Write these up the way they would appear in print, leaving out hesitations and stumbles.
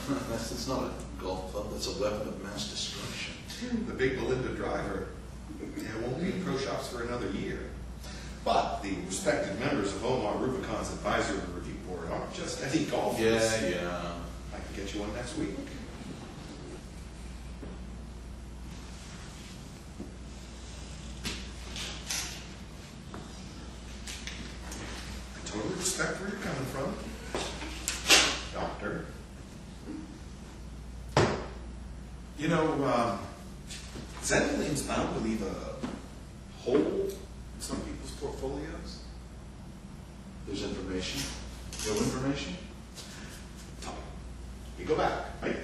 That's not a golf club, that's a weapon of mass destruction. The big Melinda driver won't be in pro shops for another year. But the respected members of Omar Rubicon's advisory review board aren't just any golfers. Yeah. I can get you one next week. I totally respect where you're coming from, Doctor. You know, Zendalin's bound to leave a hole in some people's portfolios. There's information. No information? Tommy, you go back, right?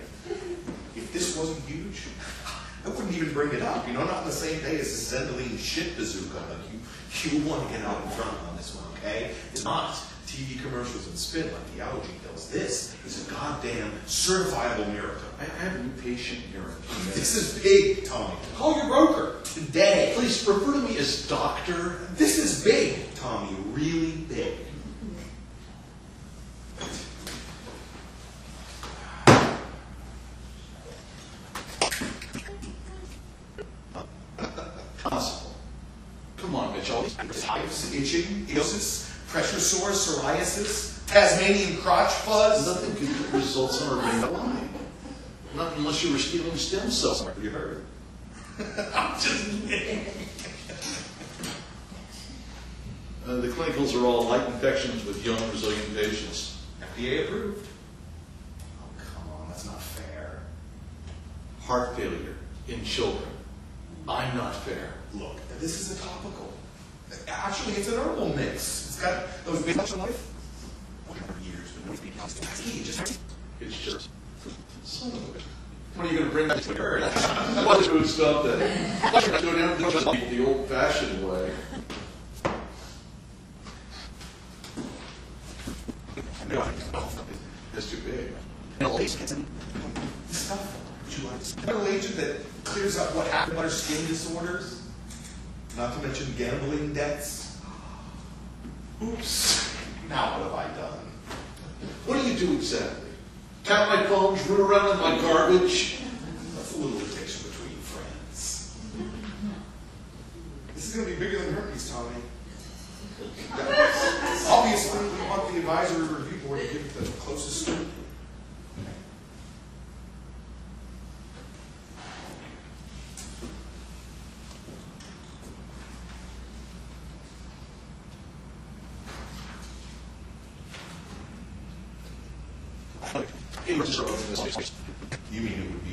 If this wasn't huge, I wouldn't even bring it up. You know, not on the same day as the Zendalin shit bazooka. Like you want to get out in front on this one, okay? It's not TV commercials and spin like the allergy pills. This is a goddamn certifiable miracle. I have a new patient here. This is big, Tommy. Call your broker today. Please refer to me as doctor. This is big, Tommy. Really big. Possible. Come on, Mitchell. Hives, itching, eosis, pressure sore, psoriasis, Tasmanian crotch fuzz. Nothing could get results on a ring line. Not unless you were stealing stem cells. You heard. I'm just kidding. The clinicals are all light infections with young, resilient patients. FDA approved. Oh, come on, that's not fair. Heart failure in children. I'm not fair. Look, this is a topical. Actually, it's an herbal mix. It's got those big touch of life. Whatever years, but nobody's being honest. It's just. Son of a bitch. When are you going to bring that to her? What's good stuff then? Let's go down the old-fashioned way. That's too big. Stuff. Would you like this? Middle agent that clears up what happened with our skin disorders? Not to mention gambling debts. Oops. Now what have I done? What do you do exactly? Count my phones, root around in my garbage? That's a little addiction between friends. This is going to be bigger than herpes, Tommy. Obviously, we want the advisory review board to give it the closest scoop. You mean it would be...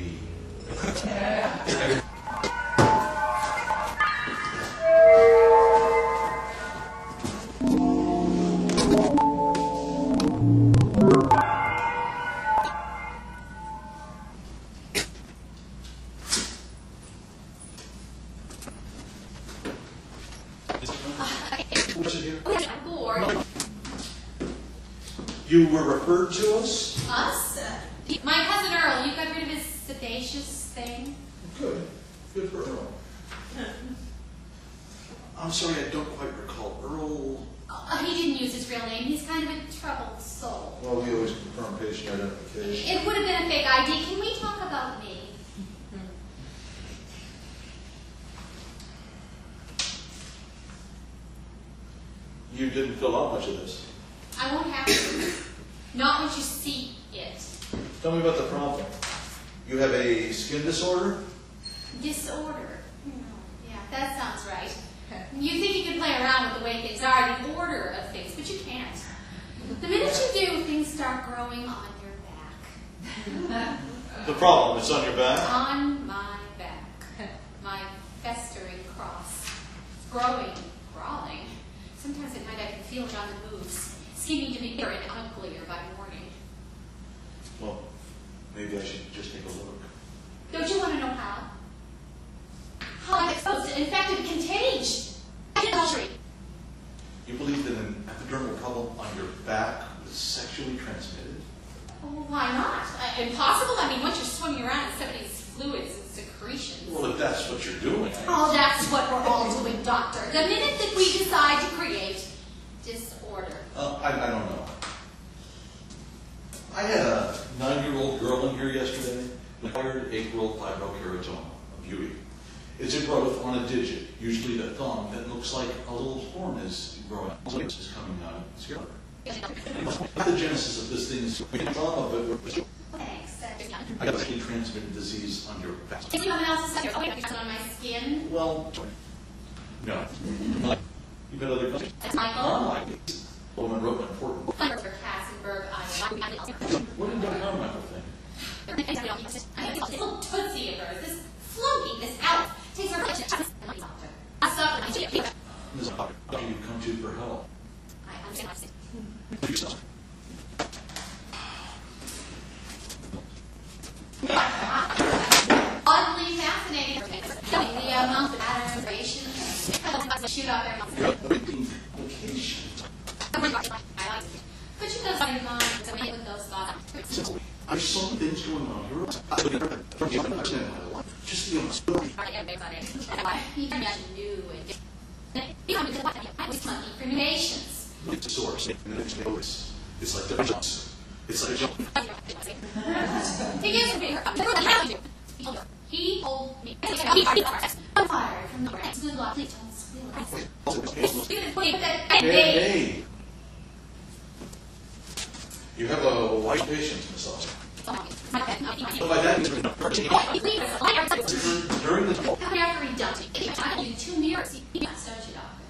I'm bored. You were referred to us? Us? My cousin Earl, you got rid of his sedacious thing? Good. Good for Earl. I'm sorry, I don't quite recall. Earl... He didn't use his real name. He's kind of a troubled soul. Well, we always confirm patient identification. It would have been a fake ID. Can we talk about me? You didn't fill out much of this. I won't have to. Not once you see it. Tell me about the problem. You have a skin disorder? Disorder. Yeah, that sounds right. You think you can play around with the way things are, the order of things, but you can't. The minute you do, things start growing on your back. The problem is on your back? On my back. My festering cross. It's growing, crawling. Sometimes at night I can feel it on the moves, seeming to be bigger and uglier by morning. Well, maybe I should just take a look. Don't you want to know how? How I'm exposed to infected contagion. You believe that an epidermal problem on your back was sexually transmitted? Well, why not? Impossible? I mean, once you're swimming around in somebody's fluids and secretions. Well, if that's what you're doing. Oh, that's what we're all doing, Doctor. The minute that we decide to create disorder. I don't know. I had a 9-year-old girl in here yesterday with acquired acral fibrokeratoma, a beauty. It's a growth on a digit, usually the thumb, that looks like a little horn is growing. It's coming out. It's scared her. The genesis of this thing is trauma, but Thanks. I got a skin transmitted disease on your back. If you have an else's on my skin, Well, no. You got other questions? that's Michael. Carmichael. Woman wrote an important book. For Cassenberg, What did Dr. Carmichael think? This little tootsie of hers, this flunky, this elf, takes her doctor. Ms. Doctor, you come to for help. I understand. Oddly fascinating. The amount of adoration. Shoot out there. Location. I like it. But you guys are gone to me with those thoughts. I saw things going on here. Just the honest. He imagine new and becoming informations. It's a source. It's like the jumps. It's like a jump. He gives me her. He told me. I'm fired from the ranks. Good luck. Please don't squeal. Hey. You have a white patient, Miss Austin. By that, during the After redundant, I do 2 mirrors. Yes, don't you, doctor?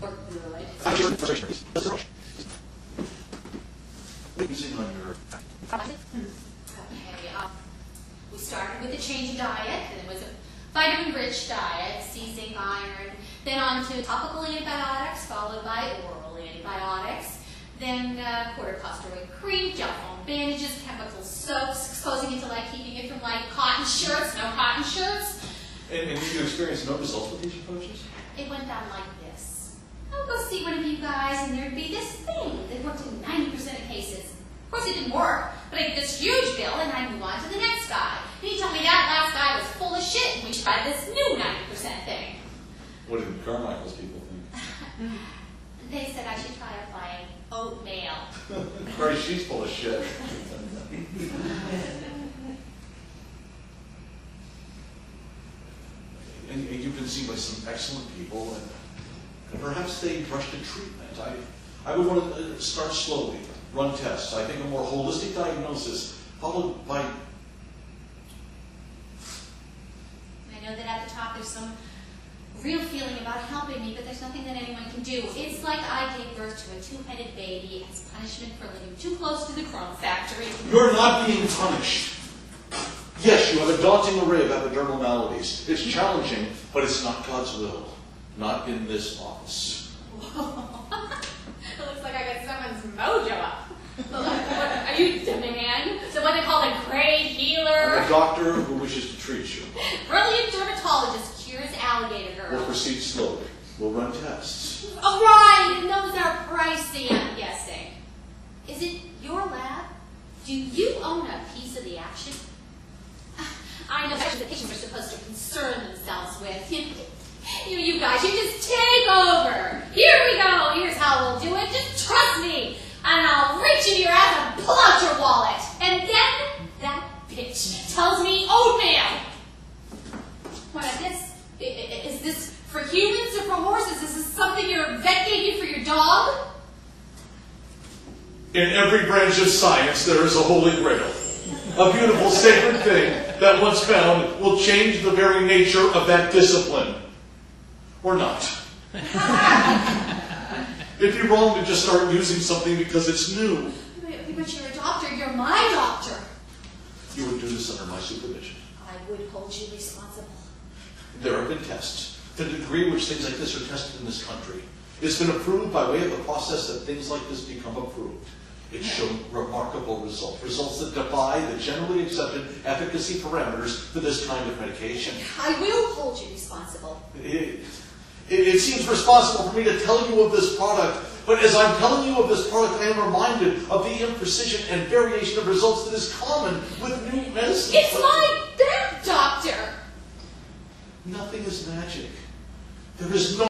We're good. Using on your Okay, we started with a change of diet, and it was a vitamin-rich diet, seizing iron, then on to topical antibiotics, followed by oral antibiotics, then corticosteroid cream, gel foam bandages, chemical soaps, exposing it to light, keeping it from light, cotton shirts, no cotton shirts. And did you experience no results with these approaches? It went down like this. I would go see one of you guys, and there'd be this thing that worked in 90% of cases. Of course, it didn't work, but I get this huge bill, and I move on to the next guy. And he told me that last guy was full of shit, and we tried this new 90% thing. What did Carmichael's people think? They said I should try applying oatmeal. Christ, she's full of shit. And you've been seen by some excellent people, and perhaps they rushed to treatment. I would want to start slowly, run tests. I think a more holistic diagnosis, followed by... I know that at the top there's some real feeling about helping me, but there's nothing that anyone can do. It's like I gave birth to a 2-headed baby as punishment for living too close to the chrome factory. You're not being punished. Yes, you have a daunting array of epidermal maladies. It's challenging, but it's not God's will. Not in this office. It looks like I got someone's mojo up. Are you the man? The one they call the great healer? I'm a doctor who wishes to treat you. Brilliant dermatologist cures alligator girl. We'll proceed slowly. We'll run tests. Oh, right! And those are pricey, I'm guessing. Is it your lab? Do you own a piece of the action? I know that's what patients are supposed to concern themselves with. You guys, you just take over. Here we go. Here's how we'll do it. Just trust me. And I'll reach into your ass and pull out your wallet. And then that bitch tells me oatmeal. What is this? Is this for humans or for horses? Is this something your vet gave you for your dog? In every branch of science, there is a holy grail. A beautiful, sacred thing that once found will change the very nature of that discipline. Or not. It'd be wrong to just start using something because it's new. But you're a doctor. You're my doctor. You would do this under my supervision. I would hold you responsible. There have been tests. The degree which things like this are tested in this country. It's been approved by way of the process that things like this become approved. It's shown remarkable results. Results that defy the generally accepted efficacy parameters for this kind of medication. I will hold you responsible. It seems responsible for me to tell you of this product, but as I'm telling you of this product, I am reminded of the imprecision and variation of results that is common with new medicine. It's my bad, doctor! Nothing is magic. There is no